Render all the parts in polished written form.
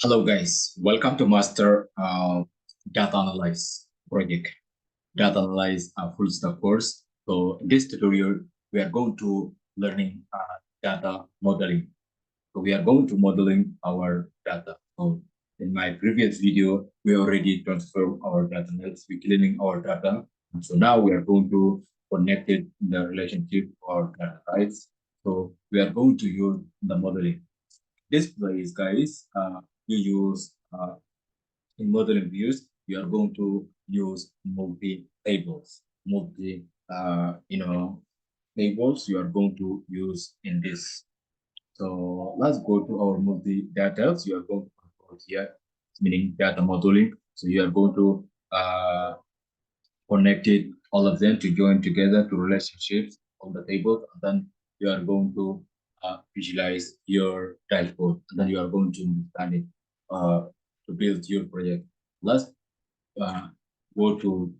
Hello guys, welcome to Master Data Analyze project. Data Analyze full stack course. So in this tutorial, we are going to learning data modeling. So we are going to modeling our data. So in my previous video, we already transformed our data. Let's be cleaning our data. And so now we are going to connect it in the relationship of our data, right? So we are going to use the modeling. This place, guys, you use in modeling views, you are going to use multi tables, multi tables you are going to use in this. So let's go to our multi data. You are going to control here, meaning data modeling. So you are going to connect it all of them to join together to relationships on the table, and then you are going to visualize your dashboard, and then you are going to understand it to build your project. Let's uh, go to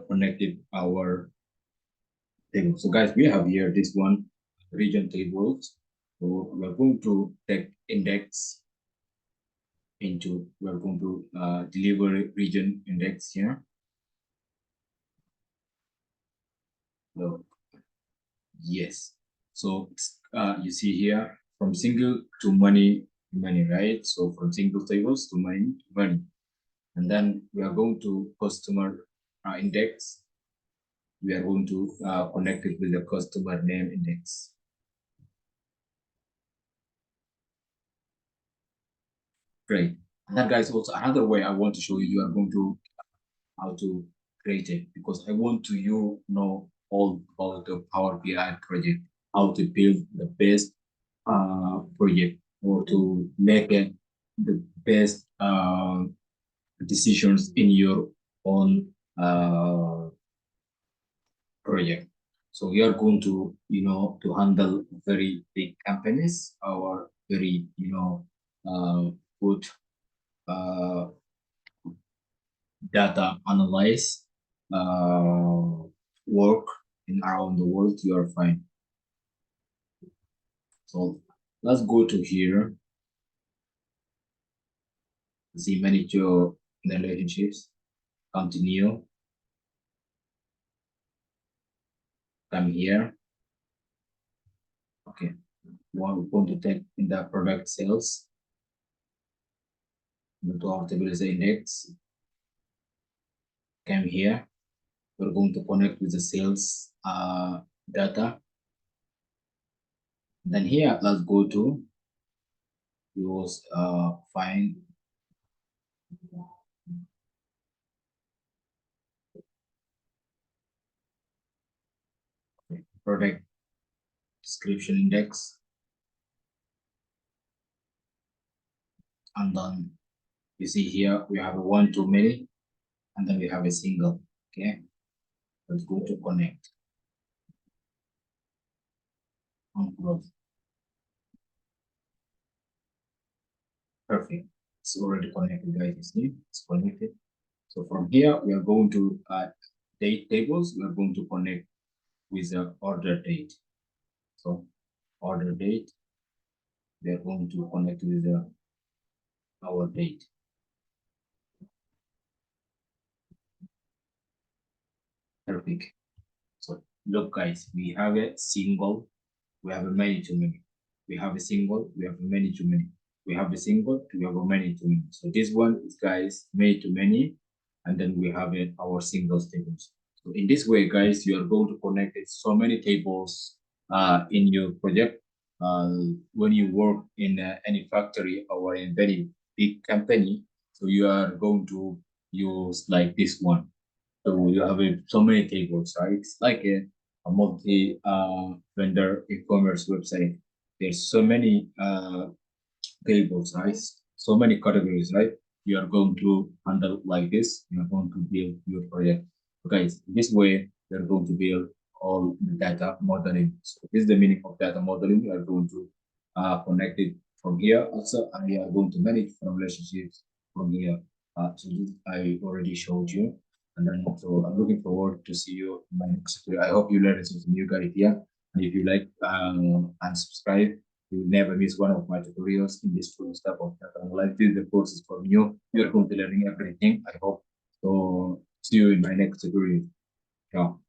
connected our table. So guys, we have here this one region tables. So we are going to take index into, we are going to deliver region index here. So yes. So you see here from single to money, right? So from single tables to money. And then we are going to customer index. We are going to connect it with the customer name index. Great. And that guys also another way I want to show you, you are going to how to create it, because I want to know all about the Power BI project, how to build the best project, or to make it the best decisions in your own project. So we are going to, to handle very big companies or very, good uh, data analyze work in around the world. You are fine. So let's go to here. See manage your relationships. Continue. Come here. Okay. We're going to take in the product sales. Go to our table index. Come here. We're going to connect with the sales data. Then here, let's go to use find product description index, and then you see here we have a one to many, and then we have a single. Okay, let's go to connect and close. Perfect. It's already connected, guys. You see, it's connected. So from here, we are going to date tables. We are going to connect with the order date. So order date, we are going to connect with our date. Perfect. So look, guys, we have a single, we have a many to many. We have a single, we have a many to many. We have a single, we have a many to many. So this one is, guys, many to many, and then we have it our singles tables. So in this way, guys, you are going to connect it so many tables in your project. When you work in any factory or in very big company, so you are going to use like this one. So you have so many tables, right? It's like a multi vendor e-commerce website. There's so many tables, right? So many categories, right? You are going to handle like this. You are going to build your project. Okay, this way you're going to build all the data modeling. So this is the meaning of data modeling. You are going to connect it from here also, and we are going to manage from relationships from here. So this I already showed you. And then so I'm looking forward to see you in my next video. I hope you learned something new, guys, here. And if you like and subscribe, you will never miss one of my tutorials in this full step of data analysis. This is the process from you. You're going to learning everything, I hope. So see you in my next tutorial. Ciao.